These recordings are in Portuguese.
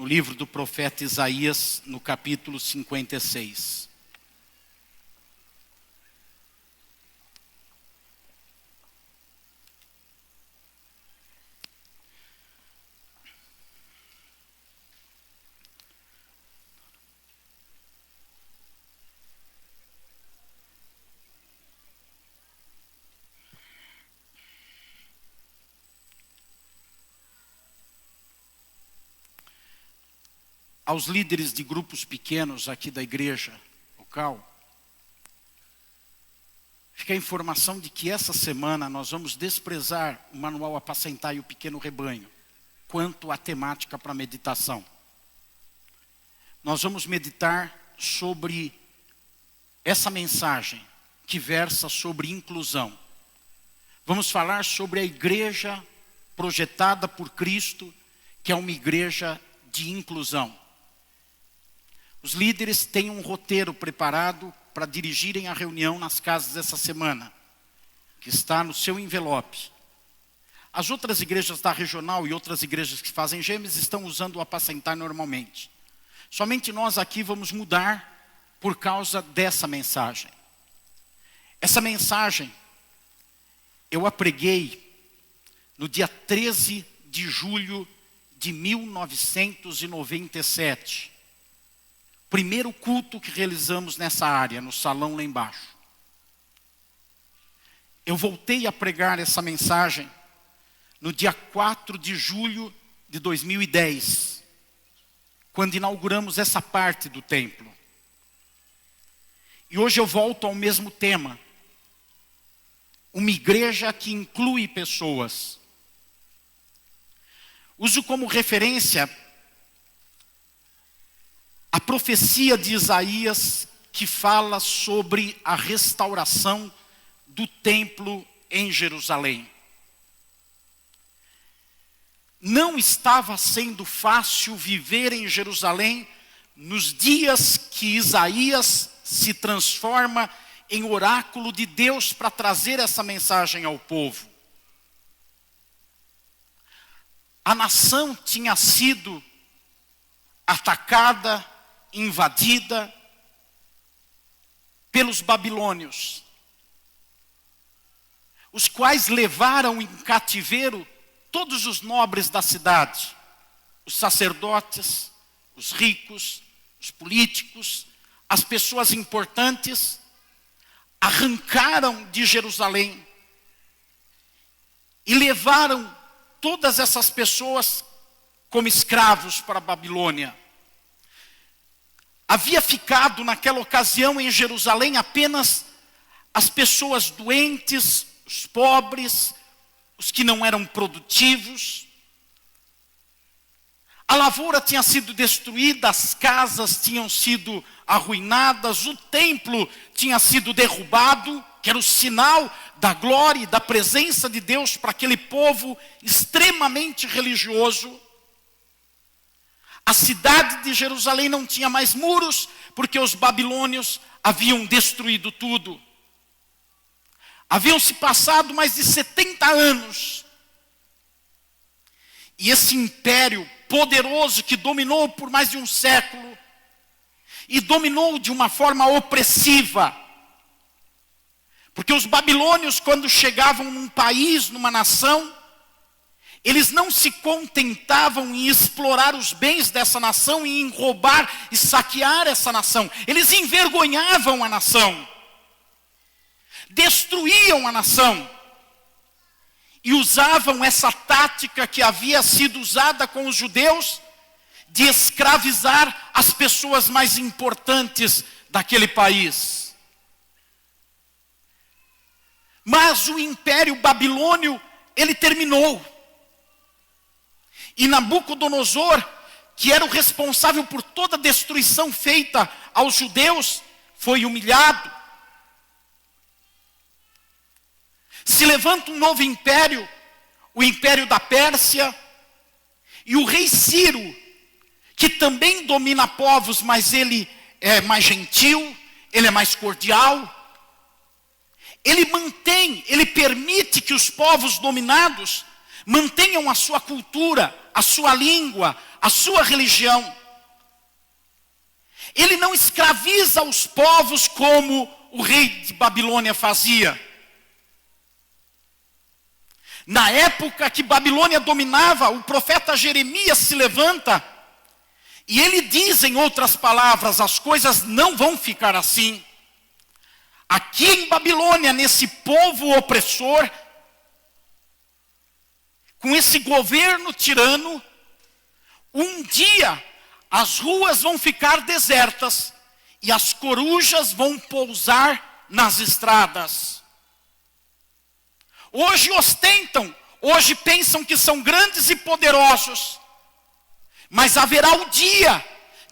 no livro do profeta Isaías, no capítulo 56. Aos líderes de grupos pequenos aqui da igreja local, fica a informação de que essa semana nós vamos desprezar o manual Apacentai o Pequeno Rebanho, quanto à temática para meditação. Nós vamos meditar sobre essa mensagem que versa sobre inclusão. Vamos falar sobre a igreja projetada por Cristo, que é uma igreja de inclusão. Os líderes têm um roteiro preparado para dirigirem a reunião nas casas essa semana, que está no seu envelope. As outras igrejas da regional e outras igrejas que fazem gêmeos estão usando o Apacentar normalmente. Somente nós aqui vamos mudar por causa dessa mensagem. Essa mensagem eu a preguei no dia 13 de julho de 1997. Primeiro culto que realizamos nessa área, no salão lá embaixo. Eu voltei a pregar essa mensagem no dia 4 de julho de 2010, quando inauguramos essa parte do templo. E hoje eu volto ao mesmo tema. Uma igreja que inclui pessoas. Uso como referência a profecia de Isaías, que fala sobre a restauração do templo em Jerusalém. Não estava sendo fácil viver em Jerusalém nos dias que Isaías se transforma em oráculo de Deus para trazer essa mensagem ao povo. A nação tinha sido atacada, invadida pelos babilônios, os quais levaram em cativeiro todos os nobres da cidade, os sacerdotes, os ricos, os políticos, as pessoas importantes, arrancaram de Jerusalém e levaram todas essas pessoas como escravos para a Babilônia. Havia ficado naquela ocasião em Jerusalém apenas as pessoas doentes, os pobres, os que não eram produtivos. A lavoura tinha sido destruída, as casas tinham sido arruinadas, o templo tinha sido derrubado, que era o sinal da glória e da presença de Deus para aquele povo extremamente religioso. A cidade de Jerusalém não tinha mais muros, porque os babilônios haviam destruído tudo. Haviam se passado mais de 70 anos. E esse império poderoso que dominou por mais de um século, e dominou de uma forma opressiva. Porque os babilônios, quando chegavam num país, numa nação, eles não se contentavam em explorar os bens dessa nação e em roubar e saquear essa nação. Eles envergonhavam a nação. Destruíam a nação. E usavam essa tática que havia sido usada com os judeus de escravizar as pessoas mais importantes daquele país. Mas o império babilônio, ele terminou. E Nabucodonosor, que era o responsável por toda a destruição feita aos judeus, foi humilhado. Se levanta um novo império, o império da Pérsia, e o rei Ciro, que também domina povos, mas ele é mais gentil, ele é mais cordial. Ele permite que os povos dominados mantenham a sua cultura, a sua língua, a sua religião. Ele não escraviza os povos como o rei de Babilônia fazia. Na época que Babilônia dominava, o profeta Jeremias se levanta e ele diz, em outras palavras, as coisas não vão ficar assim. Aqui em Babilônia, nesse povo opressor, com esse governo tirano, um dia as ruas vão ficar desertas e as corujas vão pousar nas estradas. Hoje ostentam, hoje pensam que são grandes e poderosos, mas haverá o dia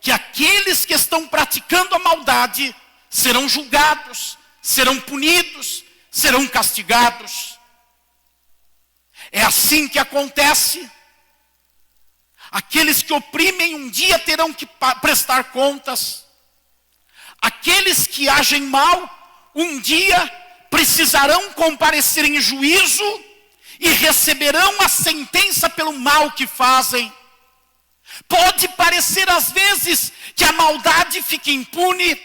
que aqueles que estão praticando a maldade serão julgados, serão punidos, serão castigados. É assim que acontece. Aqueles que oprimem um dia terão que prestar contas. Aqueles que agem mal, um dia precisarão comparecer em juízo e receberão a sentença pelo mal que fazem. Pode parecer às vezes que a maldade fique impune.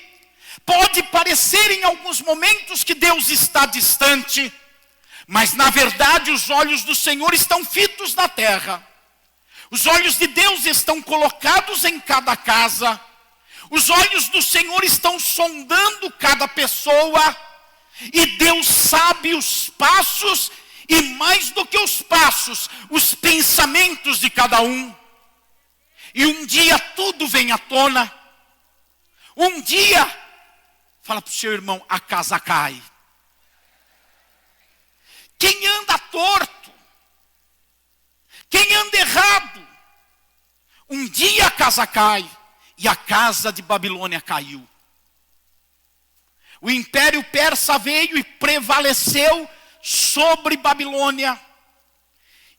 Pode parecer em alguns momentos que Deus está distante. Mas na verdade os olhos do Senhor estão fitos na terra. Os olhos de Deus estão colocados em cada casa. Os olhos do Senhor estão sondando cada pessoa. E Deus sabe os passos e, mais do que os passos, os pensamentos de cada um. E um dia tudo vem à tona. Um dia, fala para o seu irmão, a casa cai. Quem anda torto, quem anda errado, um dia a casa cai. E a casa de Babilônia caiu. O império persa veio e prevaleceu sobre Babilônia.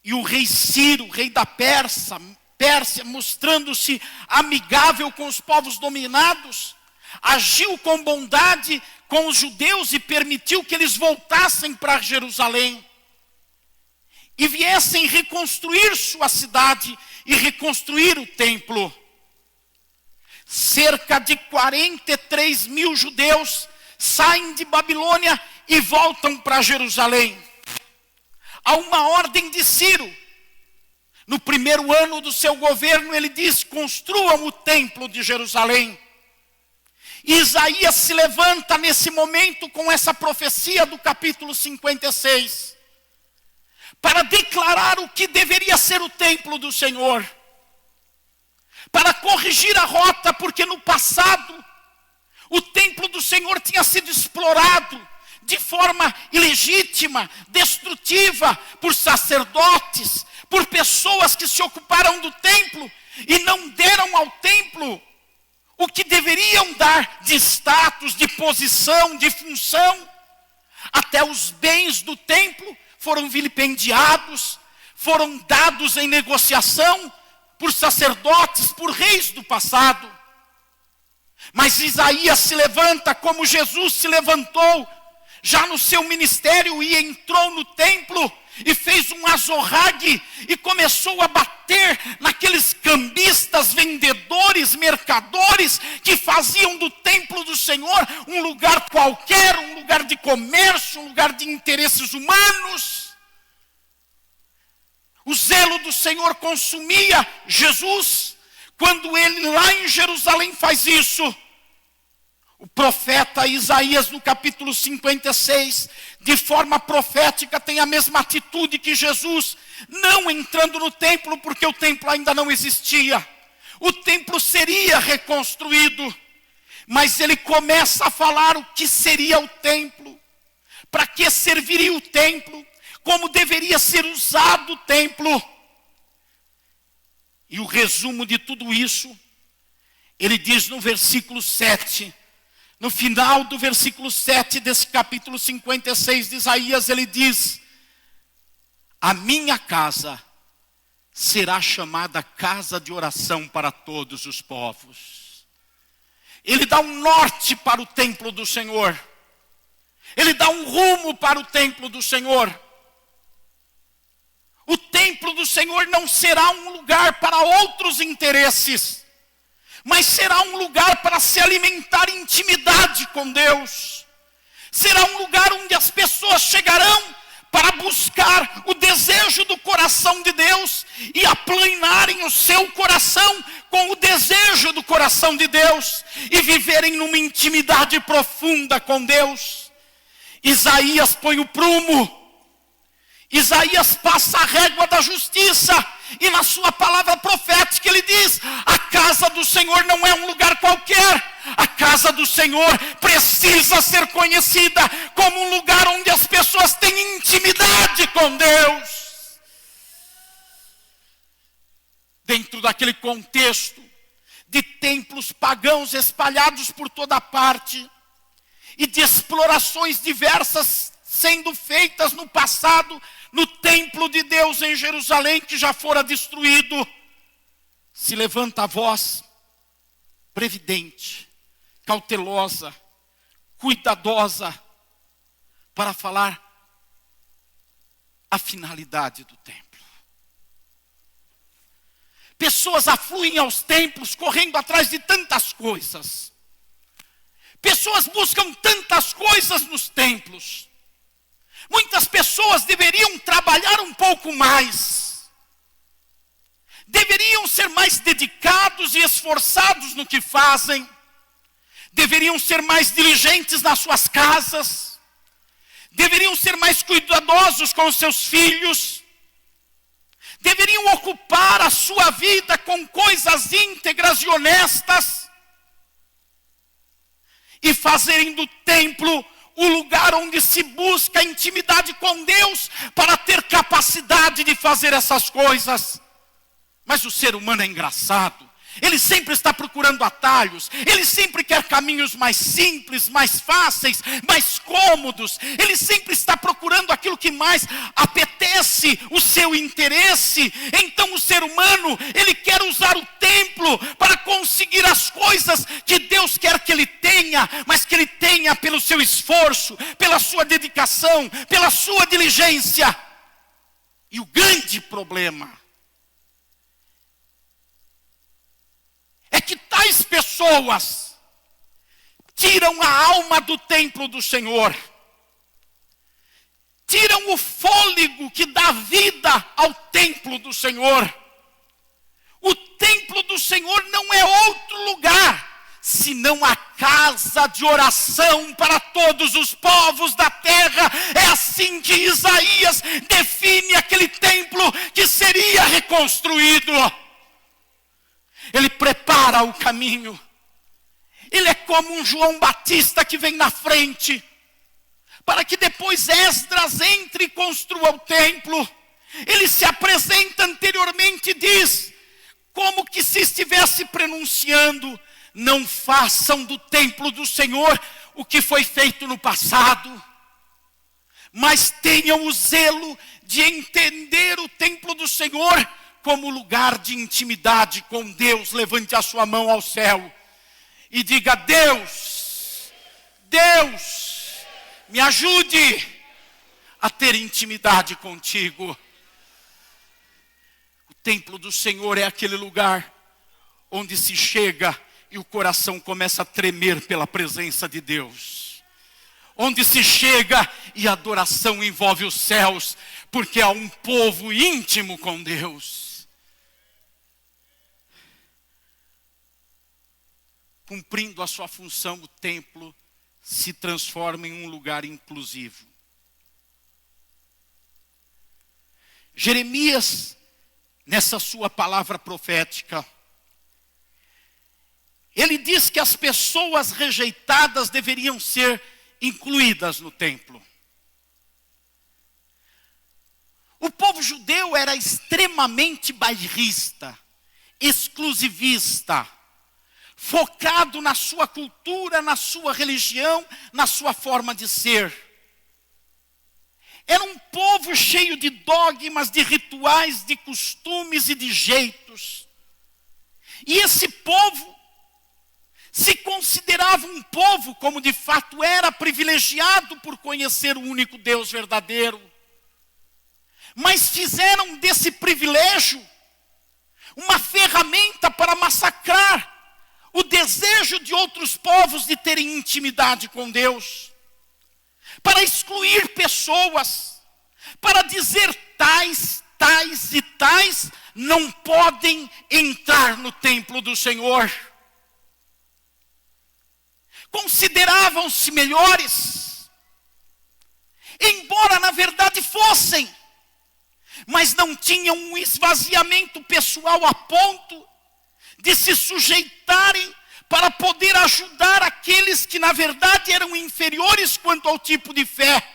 E o rei Ciro, rei da Pérsia, mostrando-se amigável com os povos dominados, agiu com bondade com os judeus e permitiu que eles voltassem para Jerusalém e viessem reconstruir sua cidade e reconstruir o templo. Cerca de 43 mil judeus saem de Babilônia e voltam para Jerusalém. Há uma ordem de Ciro. No primeiro ano do seu governo, ele diz: construam o templo de Jerusalém. E Isaías se levanta nesse momento com essa profecia do capítulo 56, para declarar o que deveria ser o templo do Senhor, para corrigir a rota, porque no passado o templo do Senhor tinha sido explorado de forma ilegítima, destrutiva, por sacerdotes, por pessoas que se ocuparam do templo e não deram ao templo o que deveriam dar de status, de posição, de função. Até os bens do templo foram vilipendiados, foram dados em negociação por sacerdotes, por reis do passado. Mas Isaías se levanta como Jesus se levantou, já no seu ministério, e entrou no templo e fez um azorrague e começou a bater naqueles cambistas, vendedores, mercadores que faziam do templo do Senhor um lugar qualquer, um lugar de comércio, um lugar de interesses humanos. O zelo do Senhor consumia Jesus. Quando ele lá em Jerusalém faz isso, o profeta Isaías, no capítulo 56, de forma profética, tem a mesma atitude que Jesus, não entrando no templo, porque o templo ainda não existia. O templo seria reconstruído, mas ele começa a falar o que seria o templo, para que serviria o templo, como deveria ser usado o templo. E o resumo de tudo isso, ele diz no versículo 7, no final do versículo 7 desse capítulo 56 de Isaías, ele diz: a minha casa será chamada casa de oração para todos os povos. Ele dá um norte para o templo do Senhor. Ele dá um rumo para o templo do Senhor. O templo templo do Senhor não será um lugar para outros interesses, mas será um lugar para se alimentar em intimidade com Deus. Será um lugar onde as pessoas chegarão para buscar o desejo do coração de Deus e aplanarem o seu coração com o desejo do coração de Deus e viverem numa intimidade profunda com Deus. Isaías põe o prumo, Isaías passa a régua da justiça, e na sua palavra profética ele diz: a casa do Senhor não é um lugar qualquer. A casa do Senhor precisa ser conhecida como um lugar onde as pessoas têm intimidade com Deus. Dentro daquele contexto de templos pagãos espalhados por toda parte e de explorações diversas sendo feitas no passado, no templo de Deus em Jerusalém, que já fora destruído, se levanta a voz previdente, cautelosa, cuidadosa, para falar a finalidade do templo. Pessoas afluem aos templos correndo atrás de tantas coisas. Pessoas buscam tantas coisas nos templos. Muitas pessoas deveriam trabalhar um pouco mais. Deveriam ser mais dedicados e esforçados no que fazem. Deveriam ser mais diligentes nas suas casas. Deveriam ser mais cuidadosos com os seus filhos. Deveriam ocupar a sua vida com coisas íntegras e honestas. E fazerem do templo o lugar onde se busca intimidade com Deus para ter capacidade de fazer essas coisas. Mas o ser humano é engraçado. Ele sempre está procurando atalhos. Ele sempre quer caminhos mais simples, mais fáceis, mais cômodos. Ele sempre está procurando aquilo que mais apetece o seu interesse. Então o ser humano, ele quer usar o templo para conseguir as coisas que Deus quer que ele tenha, mas que ele tenha pelo seu esforço, pela sua dedicação, pela sua diligência. E o grande problema é que tais pessoas tiram a alma do templo do Senhor, tiram o fôlego que dá vida ao templo do Senhor. O templo do Senhor não é outro lugar, senão a casa de oração para todos os povos da terra. É assim que Isaías define aquele templo que seria reconstruído. Ele prepara o caminho. Ele é como um João Batista que vem na frente, para que depois Esdras entre e construa o templo. Ele se apresenta anteriormente e diz, como que se estivesse pronunciando: não façam do templo do Senhor o que foi feito no passado, mas tenham o zelo de entender o templo do Senhor como lugar de intimidade com Deus. Levante a sua mão ao céu e diga: Deus, Deus, me ajude a ter intimidade contigo. O templo do Senhor é aquele lugar onde se chega e o coração começa a tremer pela presença de Deus. Onde se chega e a adoração envolve os céus, porque há um povo íntimo com Deus. Cumprindo a sua função, o templo se transforma em um lugar inclusivo. Jeremias, nessa sua palavra profética, ele diz que as pessoas rejeitadas deveriam ser incluídas no templo. O povo judeu era extremamente bairrista, exclusivista, focado na sua cultura, na sua religião, na sua forma de ser. Era um povo cheio de dogmas, de rituais, de costumes e de jeitos. E esse povo se considerava um povo, como de fato era, privilegiado por conhecer o único Deus verdadeiro. mas fizeram desse privilégio uma ferramenta para massacrar o desejo de outros povos de terem intimidade com Deus, para excluir pessoas, para dizer tais, tais e tais não podem entrar no templo do Senhor. Consideravam-se melhores, embora na verdade fossem, mas não tinham um esvaziamento pessoal a ponto de se sujeitarem para poder ajudar aqueles que na verdade eram inferiores quanto ao tipo de fé.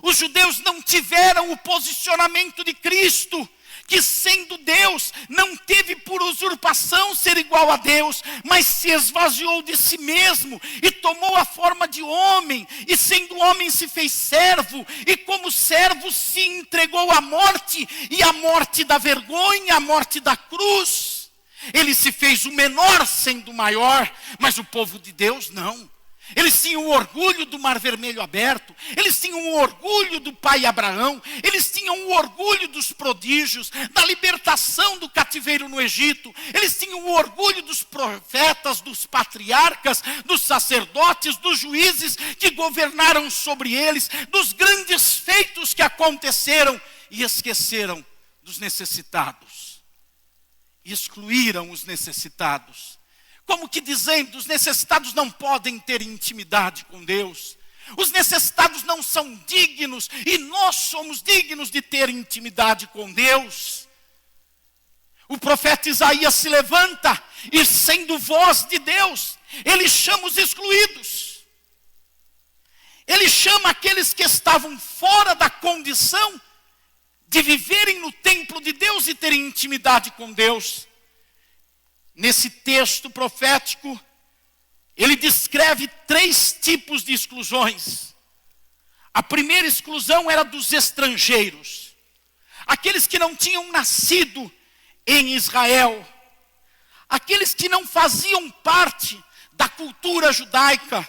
Os judeus não tiveram o posicionamento de Cristo, que sendo Deus, não teve por usurpação ser igual a Deus, mas se esvaziou de si mesmo e tomou a forma de homem, e sendo homem se fez servo, e como servo se entregou à morte, e à morte da vergonha, à morte da cruz. Ele se fez o menor sendo o maior, mas o povo de Deus não. Eles tinham o orgulho do Mar Vermelho aberto, eles tinham o orgulho do pai Abraão, eles tinham o orgulho dos prodígios, da libertação do cativeiro no Egito, eles tinham o orgulho dos profetas, dos patriarcas, dos sacerdotes, dos juízes que governaram sobre eles, dos grandes feitos que aconteceram, e esqueceram dos necessitados, excluíram os necessitados. Como que dizendo, os necessitados não podem ter intimidade com Deus. Os necessitados não são dignos e nós somos dignos de ter intimidade com Deus. O profeta Isaías se levanta e sendo voz de Deus, ele chama os excluídos. Ele chama aqueles que estavam fora da condição de viverem no templo de Deus e terem intimidade com Deus. Nesse texto profético, ele descreve 3 tipos de exclusões. A primeira exclusão era dos estrangeiros, aqueles que não tinham nascido em Israel, aqueles que não faziam parte da cultura judaica.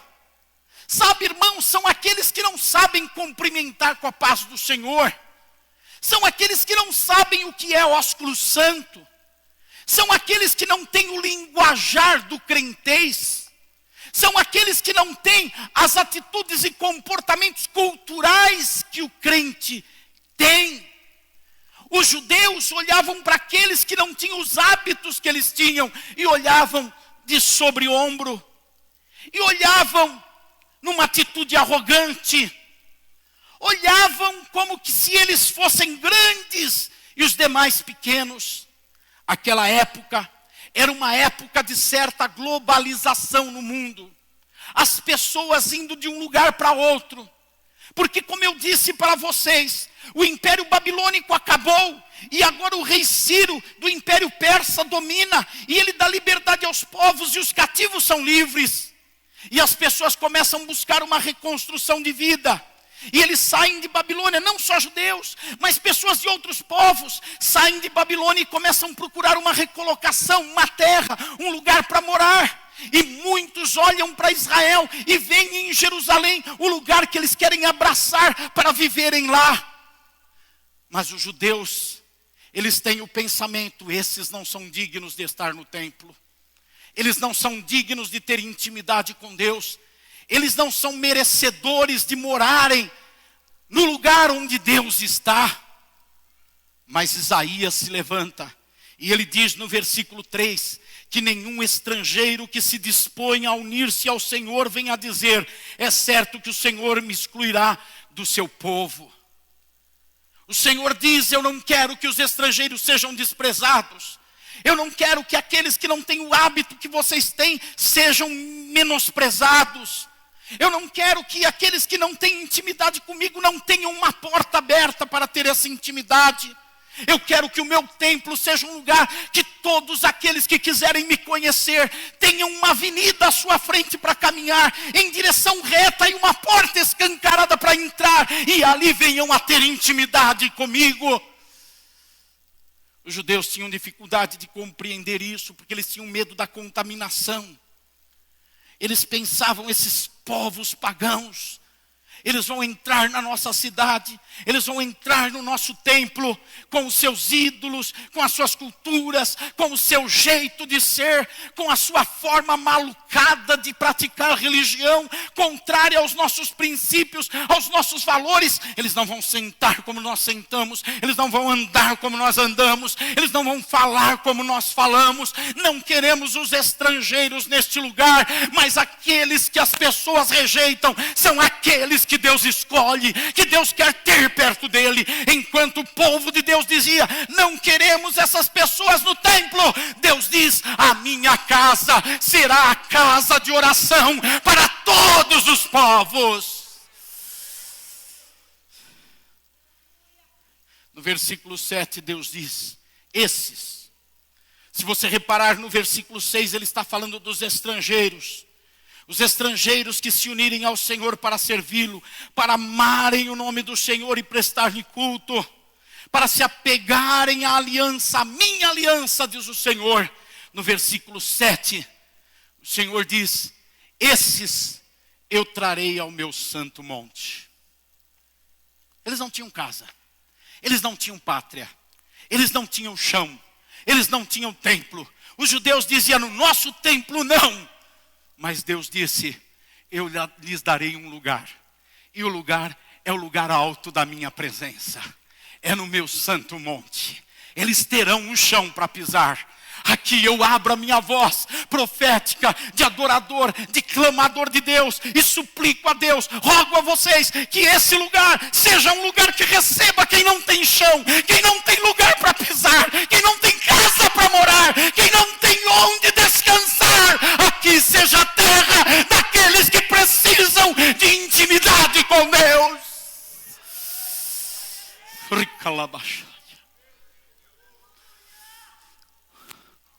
Sabe, irmãos, são aqueles que não sabem cumprimentar com a paz do Senhor, são aqueles que não sabem o que é ósculo santo, são aqueles que não têm o linguajar do crentez, são aqueles que não têm as atitudes e comportamentos culturais que o crente tem. Os judeus olhavam para aqueles que não tinham os hábitos que eles tinham, e olhavam de sobre ombro, e olhavam numa atitude arrogante, olhavam como que se eles fossem grandes e os demais pequenos. Aquela época era uma época de certa globalização no mundo. As pessoas indo de um lugar para outro. Porque como eu disse para vocês, o Império Babilônico acabou. E agora o rei Ciro do Império Persa domina. E ele dá liberdade aos povos e os cativos são livres. E as pessoas começam a buscar uma reconstrução de vida. E eles saem de Babilônia, não só judeus, mas pessoas de outros povos saem de Babilônia e começam a procurar uma recolocação, uma terra, um lugar para morar. E muitos olham para Israel e veem em Jerusalém o lugar que eles querem abraçar para viverem lá. Mas os judeus, eles têm o pensamento, esses não são dignos de estar no templo. Eles não são dignos de ter intimidade com Deus. Eles não são merecedores de morarem no lugar onde Deus está. Mas Isaías se levanta e ele diz no versículo 3, que nenhum estrangeiro que se dispõe a unir-se ao Senhor venha dizer, é certo que o Senhor me excluirá do seu povo. O Senhor diz, eu não quero que os estrangeiros sejam desprezados. Eu não quero que aqueles que não têm o hábito que vocês têm sejam menosprezados. Eu não quero que aqueles que não têm intimidade comigo não tenham uma porta aberta para ter essa intimidade. Eu quero que o meu templo seja um lugar que todos aqueles que quiserem me conhecer tenham uma avenida à sua frente para caminhar em direção reta e uma porta escancarada para entrar e ali venham a ter intimidade comigo. Os judeus tinham dificuldade de compreender isso porque eles tinham medo da contaminação. Eles pensavam, esses povos pagãos, Eles vão entrar na nossa cidade, eles vão entrar no nosso templo, com os seus ídolos, com as suas culturas, com o seu jeito de ser, com a sua forma malucada de praticar religião, contrária aos nossos princípios, aos nossos valores. Eles não vão sentar como nós sentamos, eles não vão andar como nós andamos, eles não vão falar como nós falamos. Não queremos os estrangeiros neste lugar, mas aqueles que as pessoas rejeitam, são aqueles que Deus escolhe, que Deus quer ter perto dele. Enquanto o povo de Deus dizia, não queremos essas pessoas no templo, Deus diz, a minha casa será a casa de oração para todos os povos. No versículo 7 Deus diz, esses. Se você reparar no versículo 6, ele está falando dos estrangeiros. Os estrangeiros que se unirem ao Senhor para servi-lo, para amarem o nome do Senhor e prestar-lhe culto, para se apegarem à aliança, a minha aliança, diz o Senhor. No versículo 7, o Senhor diz, esses eu trarei ao meu santo monte. Eles não tinham casa, eles não tinham pátria, eles não tinham chão, eles não tinham templo. Os judeus diziam, no nosso templo não. Mas Deus disse, eu lhes darei um lugar. E o lugar é o lugar alto da minha presença. É no meu santo monte. Eles terão um chão para pisar. Aqui eu abro a minha voz profética, de adorador, de clamador de Deus. E suplico a Deus, rogo a vocês, que esse lugar seja um lugar que receba quem não tem chão, quem não tem lugar para pisar, quem não tem casa para morar, quem não tem onde descansar. Aqui seja a terra daqueles que precisam de intimidade com Deus.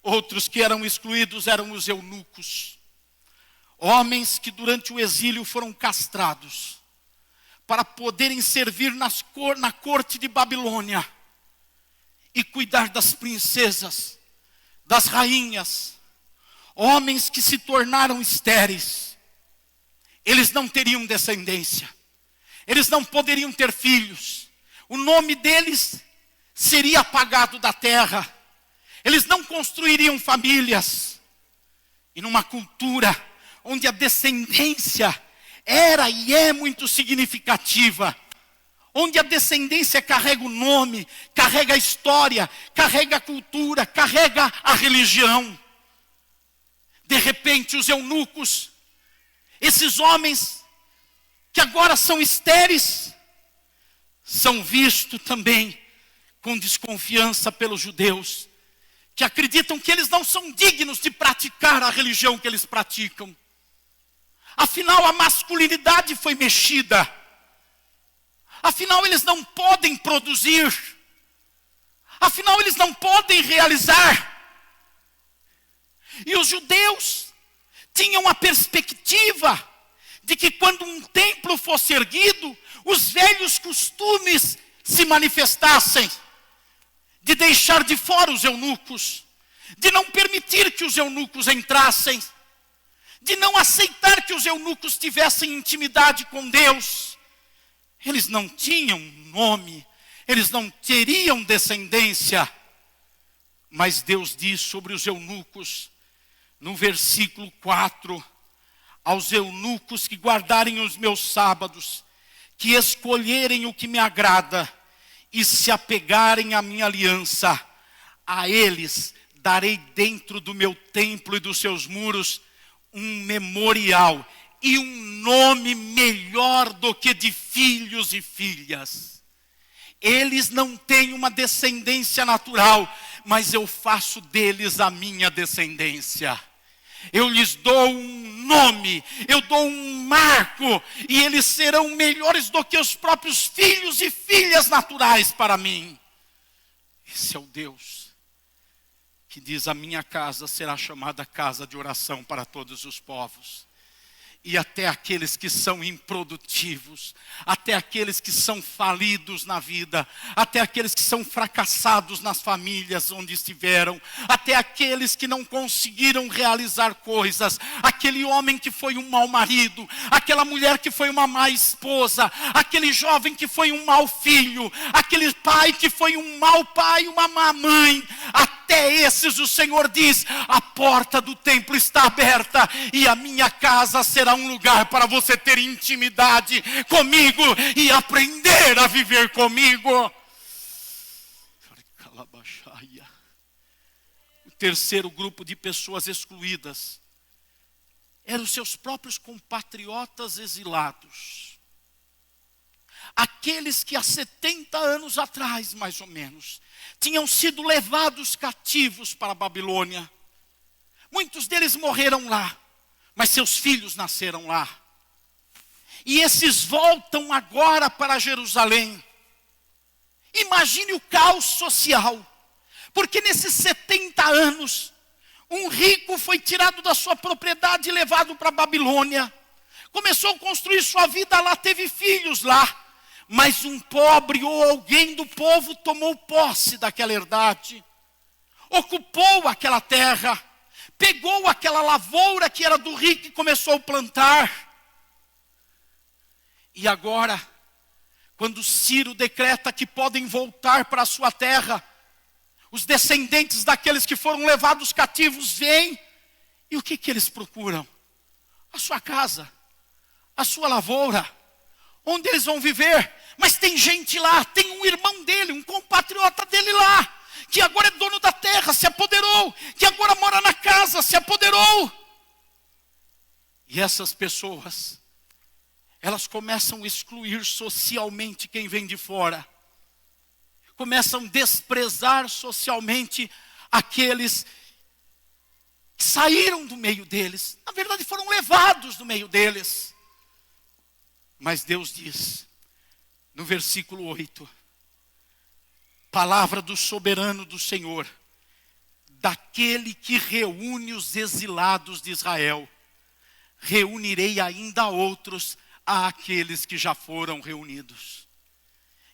Outros que eram excluídos eram os eunucos. Homens que durante o exílio foram castrados para poderem servir na corte de Babilônia e cuidar das princesas, das rainhas. Homens que se tornaram estéreis. Eles não teriam descendência. Eles não poderiam ter filhos. O nome deles seria apagado da terra. Eles não construiriam famílias. E numa cultura onde a descendência era e é muito significativa, onde a descendência carrega o nome, carrega a história, carrega a cultura, carrega a religião. De repente os eunucos, esses homens que agora são estéreis, são vistos também com desconfiança pelos judeus, que acreditam que eles não são dignos de praticar a religião que eles praticam. Afinal, a masculinidade foi mexida. Afinal, eles não podem produzir. Afinal, eles não podem realizar. E os judeus tinham a perspectiva de que quando um templo fosse erguido, os velhos costumes se manifestassem. De deixar de fora os eunucos, de não permitir que os eunucos entrassem, de não aceitar que os eunucos tivessem intimidade com Deus. Eles não tinham nome, eles não teriam descendência. Mas Deus diz sobre os eunucos, no versículo 4, aos eunucos que guardarem os meus sábados, que escolherem o que me agrada, e se apegarem à minha aliança, a eles darei dentro do meu templo e dos seus muros um memorial e um nome melhor do que de filhos e filhas. Eles não têm uma descendência natural, mas eu faço deles a minha descendência. Eu lhes dou um nome, eu dou um marco, e eles serão melhores do que os próprios filhos e filhas naturais para mim. Esse é o Deus que diz, a minha casa será chamada casa de oração para todos os povos. e até aqueles que são improdutivos, até aqueles que são falidos na vida, até aqueles que são fracassados nas famílias onde estiveram, até aqueles que não conseguiram realizar coisas, aquele homem que foi um mau marido, aquela mulher que foi uma má esposa, aquele jovem que foi um mau filho, aquele pai que foi um mau pai, uma má mãe, até esses o Senhor diz: a porta do templo está aberta e a minha casa será um lugar para você ter intimidade comigo e aprender a viver comigo. O terceiro grupo de pessoas excluídas eram os seus próprios compatriotas exilados. Aqueles que há 70 anos atrás, mais ou menos, tinham sido levados cativos para a Babilônia. Muitos deles morreram lá, mas seus filhos nasceram lá. E esses voltam agora para Jerusalém. Imagine o caos social. Porque nesses 70 anos, um rico foi tirado da sua propriedade e levado para a Babilônia. Começou a construir sua vida lá, teve filhos lá. Mas um pobre ou alguém do povo tomou posse daquela herdade. Ocupou aquela terra. Pegou aquela lavoura que era do rico e começou a plantar. E agora, quando Ciro decreta que podem voltar para a sua terra, os descendentes daqueles que foram levados cativos vêm. E o que eles procuram? A sua casa, a sua lavoura, onde eles vão viver. Mas tem gente lá, tem um irmão dele, um compatriota dele lá, que agora é dono da terra, se apoderou, que agora mora na casa, se apoderou. E essas pessoas, elas começam a excluir socialmente quem vem de fora. Começam a desprezar socialmente aqueles que saíram do meio deles. Na verdade foram levados do meio deles. Mas Deus diz, no versículo 8, palavra do soberano do Senhor, daquele que reúne os exilados de Israel, reunirei ainda outros àqueles que já foram reunidos.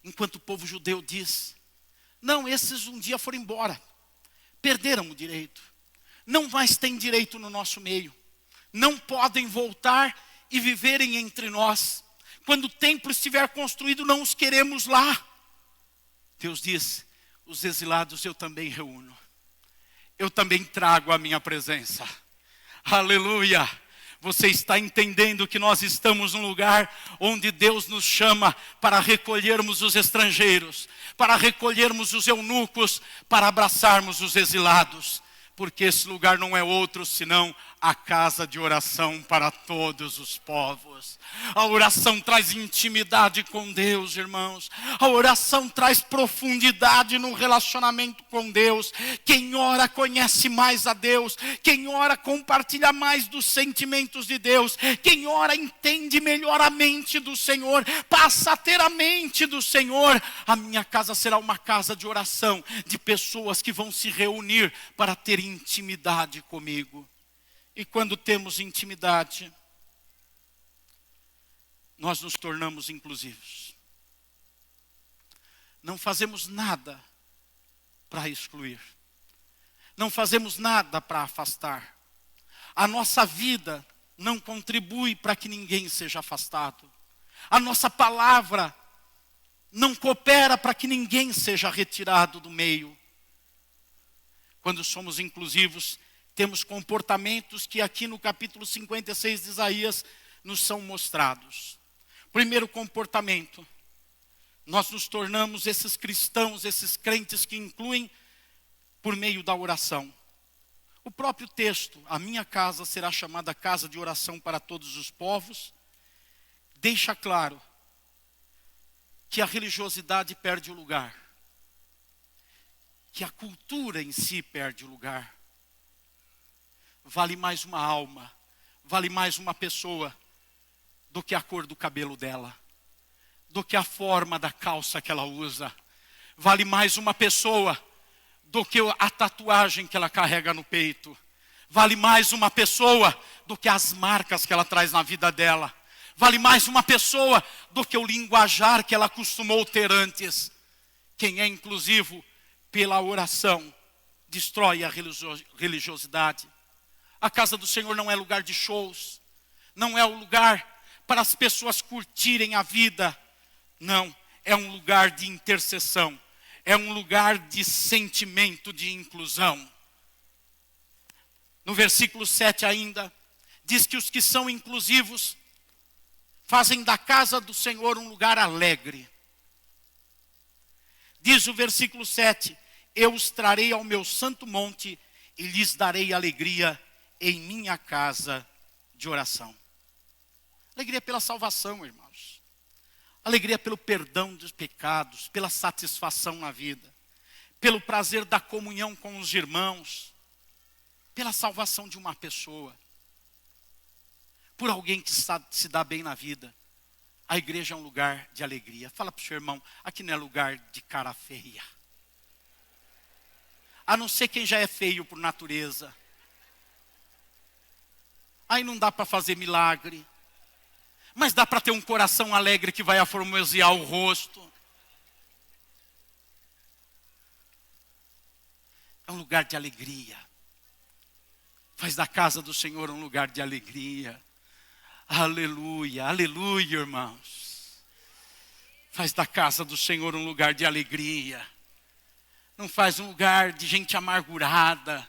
Enquanto o povo judeu diz, não, esses um dia foram embora, perderam o direito, não mais têm direito no nosso meio, não podem voltar e viverem entre nós. Quando o templo estiver construído, não os queremos lá. Deus diz, os exilados eu também reúno. Eu também trago a minha presença. Aleluia! Você está entendendo que nós estamos num lugar onde Deus nos chama para recolhermos os estrangeiros, para recolhermos os eunucos, para abraçarmos os exilados. Porque esse lugar não é outro senão a casa de oração para todos os povos. A oração traz intimidade com Deus, irmãos. A oração traz profundidade no relacionamento com Deus. Quem ora conhece mais a Deus. Quem ora compartilha mais dos sentimentos de Deus. Quem ora entende melhor a mente do Senhor. Passa a ter a mente do Senhor. A minha casa será uma casa de oração, de pessoas que vão se reunir para ter intimidade comigo. E quando temos intimidade, nós nos tornamos inclusivos. Não fazemos nada para excluir. Não fazemos nada para afastar. A nossa vida não contribui para que ninguém seja afastado. A nossa palavra não coopera para que ninguém seja retirado do meio. Quando somos inclusivos, temos comportamentos que aqui no capítulo 56 de Isaías nos são mostrados. Primeiro comportamento, nós nos tornamos esses cristãos, esses crentes que incluem por meio da oração. O próprio texto, a minha casa será chamada casa de oração para todos os povos, deixa claro que a religiosidade perde o lugar, que a cultura em si perde o lugar. Vale mais uma alma, vale mais uma pessoa do que a cor do cabelo dela, do que a forma da calça que ela usa. Vale mais uma pessoa do que a tatuagem que ela carrega no peito. Vale mais uma pessoa do que as marcas que ela traz na vida dela. Vale mais uma pessoa do que o linguajar que ela costumou ter antes. Quem é inclusivo pela oração destrói a religiosidade. A casa do Senhor não é lugar de shows. Não é o lugar para as pessoas curtirem a vida. Não, é um lugar de intercessão. É um lugar de sentimento de inclusão. No versículo 7 ainda, diz que os que são inclusivos fazem da casa do Senhor um lugar alegre. Diz o versículo 7, eu os trarei ao meu santo monte e lhes darei alegria em minha casa de oração. Alegria pela salvação, irmãos. Alegria pelo perdão dos pecados, pela satisfação na vida, pelo prazer da comunhão com os irmãos, pela salvação de uma pessoa, por alguém que se dá bem na vida. A igreja é um lugar de alegria. Fala para o seu irmão, aqui não é lugar de cara feia. A não ser quem já é feio por natureza. Aí não dá para fazer milagre. Mas dá para ter um coração alegre que vai aformosear o rosto. É um lugar de alegria. Faz da casa do Senhor um lugar de alegria. Aleluia, aleluia, irmãos. Faz da casa do Senhor um lugar de alegria. Não faz um lugar de gente amargurada.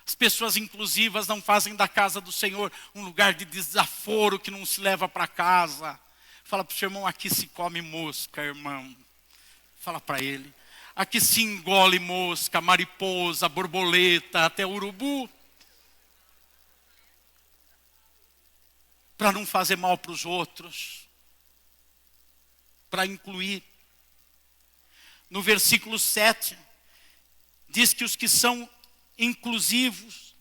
As pessoas inclusivas não fazem da casa do Senhor um lugar de desaforo que não se leva para casa. Fala para o seu irmão, aqui se come mosca, irmão. Fala para ele. Aqui se engole mosca, mariposa, borboleta, até urubu. Para não fazer mal para os outros. Para incluir. No versículo 7, diz que os que são inclusivos,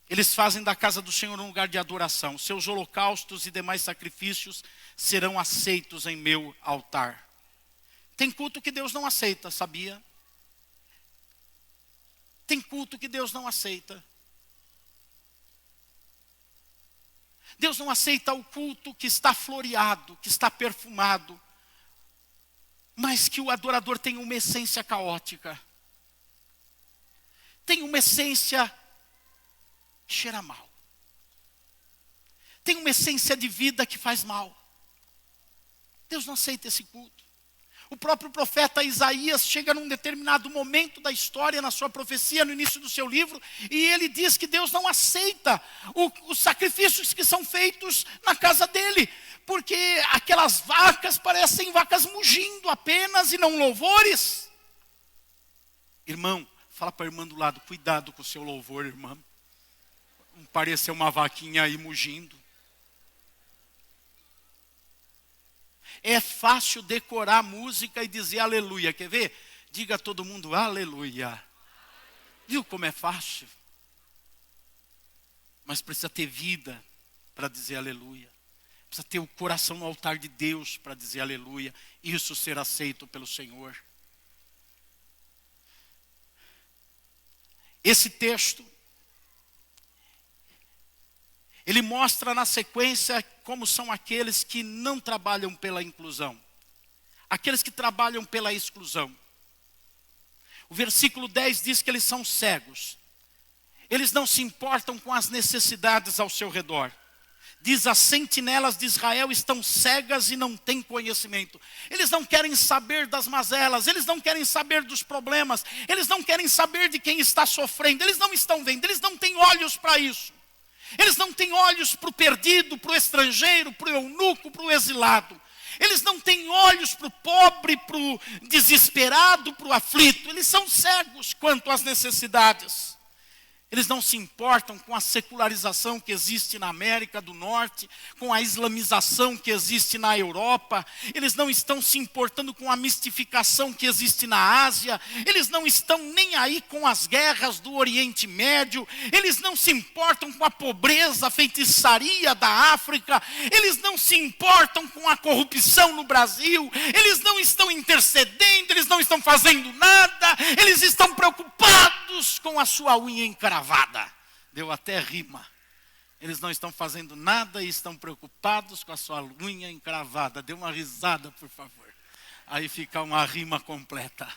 eles fazem da casa do Senhor um lugar de adoração. Seus holocaustos e demais sacrifícios serão aceitos em meu altar. Tem culto que Deus não aceita, sabia? Tem culto que Deus não aceita. Deus não aceita o culto que está floreado, que está perfumado, mas que o adorador tem uma essência caótica. Tem uma essência que cheira mal. Tem uma essência de vida que faz mal. Deus não aceita esse culto. O próprio profeta Isaías chega num determinado momento da história, na sua profecia, no início do seu livro, e ele diz que Deus não aceita os sacrifícios que são feitos na casa dele, porque aquelas vacas parecem vacas mugindo apenas e não louvores. Irmão, fala para a irmã do lado, cuidado com o seu louvor, irmã. Não parecer uma vaquinha aí mugindo. É fácil decorar a música e dizer aleluia. Quer ver? Diga a todo mundo aleluia. Viu como é fácil? Mas precisa ter vida para dizer aleluia. Precisa ter o coração no altar de Deus para dizer aleluia. Isso ser aceito pelo Senhor. Esse texto, ele mostra na sequência como são aqueles que não trabalham pela inclusão. Aqueles que trabalham pela exclusão. O versículo 10 diz que eles são cegos. Eles não se importam com as necessidades ao seu redor. Diz, as sentinelas de Israel estão cegas e não têm conhecimento. Eles não querem saber das mazelas, eles não querem saber dos problemas, eles não querem saber de quem está sofrendo, eles não estão vendo, eles não têm olhos para isso. Eles não têm olhos para o perdido, para o estrangeiro, para o eunuco, para o exilado. Eles não têm olhos para o pobre, para o desesperado, para o aflito. Eles são cegos quanto às necessidades. Eles não se importam com a secularização que existe na América do Norte, com a islamização que existe na Europa. Eles não estão se importando com a mistificação que existe na Ásia. Eles não estão nem aí com as guerras do Oriente Médio. Eles não se importam com a pobreza, a feitiçaria da África. Eles não se importam com a corrupção no Brasil. Eles não estão intercedendo, eles não estão fazendo nada. Eles estão preocupados com a sua unha encravada. Deu até rima. Eles não estão fazendo nada e estão preocupados com a sua unha encravada. Dê uma risada, por favor. Aí fica uma rima completa.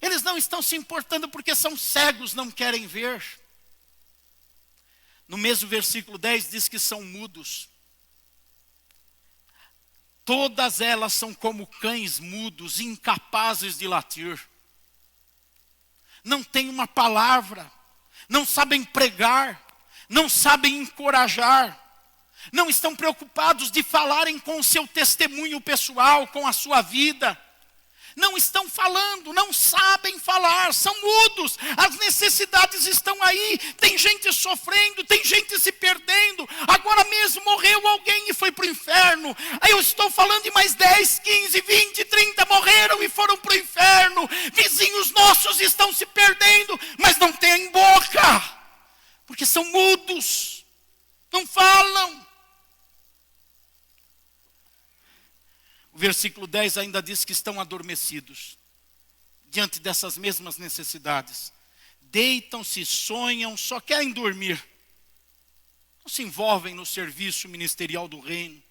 Eles não estão se importando porque são cegos, não querem ver. No mesmo versículo 10 diz que são mudos. Todas elas são como cães mudos, incapazes de latir. Não têm uma palavra, não sabem pregar, não sabem encorajar. Não estão preocupados de falarem com o seu testemunho pessoal, com a sua vida. Não estão falando, não sabem falar, são mudos. As necessidades estão aí. Tem gente sofrendo, tem gente se perdendo. Agora mesmo morreu alguém e foi para o inferno. Aí eu estou falando de mais 10, 15, 20, 30 morreram e foram para o inferno. Vizinhos nossos estão se perdendo, mas não têm boca. Porque são mudos, não falam. O versículo 10 ainda diz que estão adormecidos diante dessas mesmas necessidades. Deitam-se, sonham, só querem dormir. Não se envolvem no serviço ministerial do reino.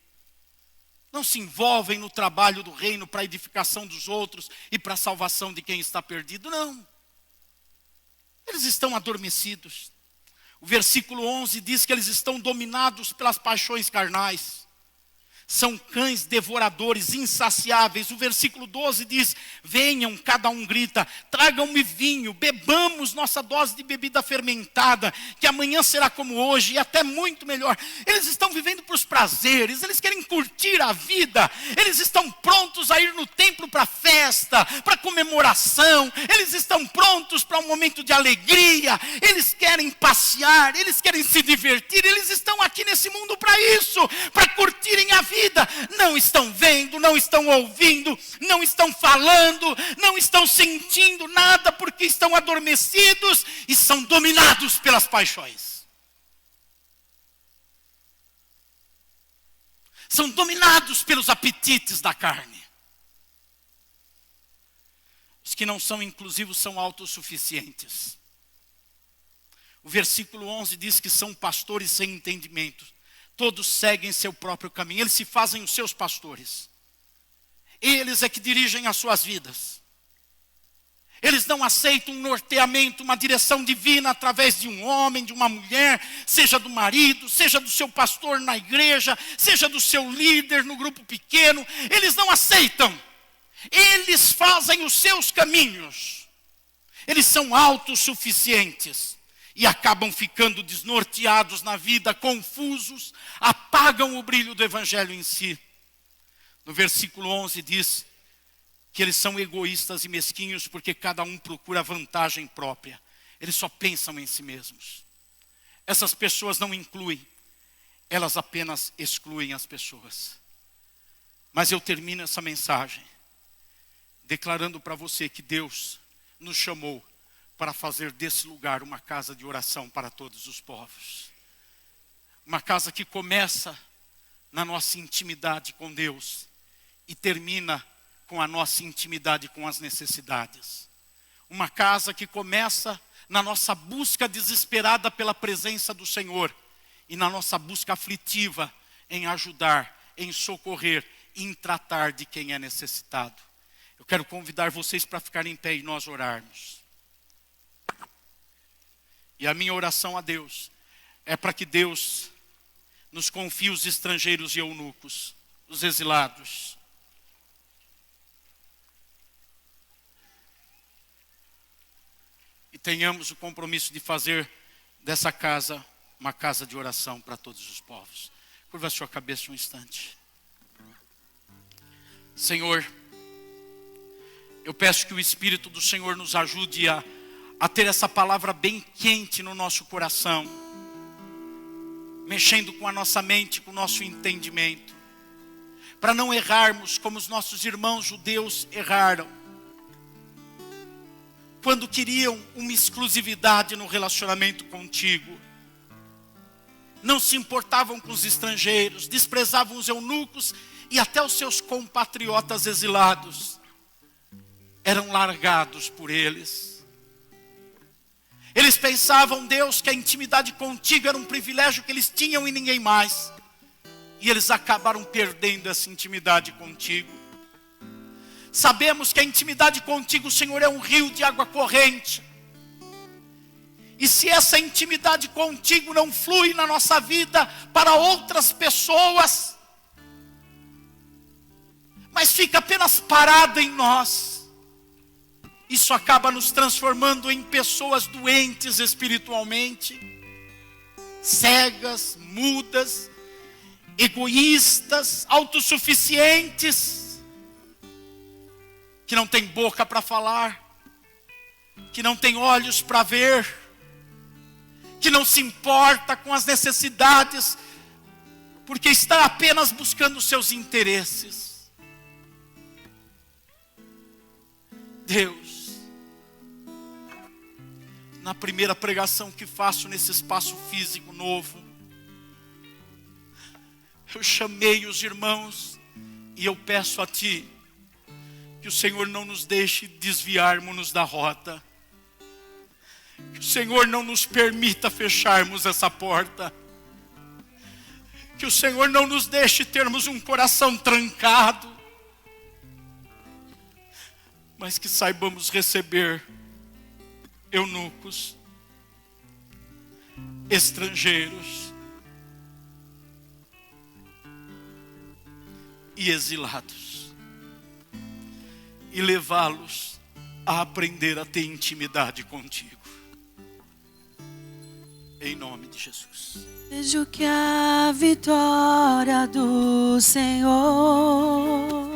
Não se envolvem no trabalho do reino para a edificação dos outros e para a salvação de quem está perdido. Não. Eles estão adormecidos. O versículo 11 diz que eles estão dominados pelas paixões carnais. São cães devoradores, insaciáveis. O versículo 12 diz, venham, cada um grita, tragam-me vinho, bebamos nossa dose de bebida fermentada, que amanhã será como hoje e até muito melhor. Eles estão vivendo para os prazeres, eles querem curtir a vida, eles estão prontos a ir no templo para festa, para comemoração, eles estão prontos para um momento de alegria, eles querem passear, eles querem se divertir, eles estão aqui nesse mundo para isso, para curtirem a vida. Não estão vendo, não estão ouvindo, não estão falando, não estão sentindo nada porque estão adormecidos e são dominados pelas paixões. São dominados pelos apetites da carne. Os que não são inclusivos são autossuficientes. O versículo 11 diz que são pastores sem entendimento. Todos seguem seu próprio caminho. Eles se fazem os seus pastores. Eles é que dirigem as suas vidas. Eles não aceitam um norteamento, uma direção divina através de um homem, de uma mulher, seja do marido, seja do seu pastor na igreja, seja do seu líder no grupo pequeno. Eles não aceitam. Eles fazem os seus caminhos. Eles são autossuficientes. E acabam ficando desnorteados na vida, confusos, apagam o brilho do evangelho em si. No versículo 11 diz que eles são egoístas e mesquinhos porque cada um procura vantagem própria. Eles só pensam em si mesmos. Essas pessoas não incluem, elas apenas excluem as pessoas. Mas eu termino essa mensagem declarando para você que Deus nos chamou para fazer desse lugar uma casa de oração para todos os povos. Uma casa que começa na nossa intimidade com Deus e termina com a nossa intimidade com as necessidades. Uma casa que começa na nossa busca desesperada pela presença do Senhor e na nossa busca aflitiva em ajudar, em socorrer, em tratar de quem é necessitado. Eu quero convidar vocês para ficarem em pé e nós orarmos. E a minha oração a Deus é para que Deus nos confie os estrangeiros e eunucos, os exilados. E tenhamos o compromisso de fazer dessa casa uma casa de oração para todos os povos. Curva a sua cabeça um instante. Senhor, eu peço que o Espírito do Senhor nos ajude a ter essa palavra bem quente no nosso coração, mexendo com a nossa mente, com o nosso entendimento, para não errarmos como os nossos irmãos judeus erraram, quando queriam uma exclusividade no relacionamento contigo. Não se importavam com os estrangeiros, desprezavam os eunucos e até os seus compatriotas exilados eram largados por eles. Eles pensavam, Deus, que a intimidade contigo era um privilégio que eles tinham e ninguém mais. E eles acabaram perdendo essa intimidade contigo. Sabemos que a intimidade contigo, Senhor, é um rio de água corrente. E se essa intimidade contigo não flui na nossa vida para outras pessoas, mas fica apenas parada em nós, isso acaba nos transformando em pessoas doentes espiritualmente, cegas, mudas, egoístas, autossuficientes, que não tem boca para falar, que não tem olhos para ver, que não se importa com as necessidades, porque está apenas buscando seus interesses. Deus, na primeira pregação que faço nesse espaço físico novo, eu chamei os irmãos e eu peço a Ti que o Senhor não nos deixe desviarmos-nos da rota. Que o Senhor não nos permita fecharmos essa porta. Que o Senhor não nos deixe termos um coração trancado. Mas que saibamos receber eunucos, estrangeiros e exilados. E levá-los a aprender a ter intimidade contigo. Em nome de Jesus. Vejo que a vitória do Senhor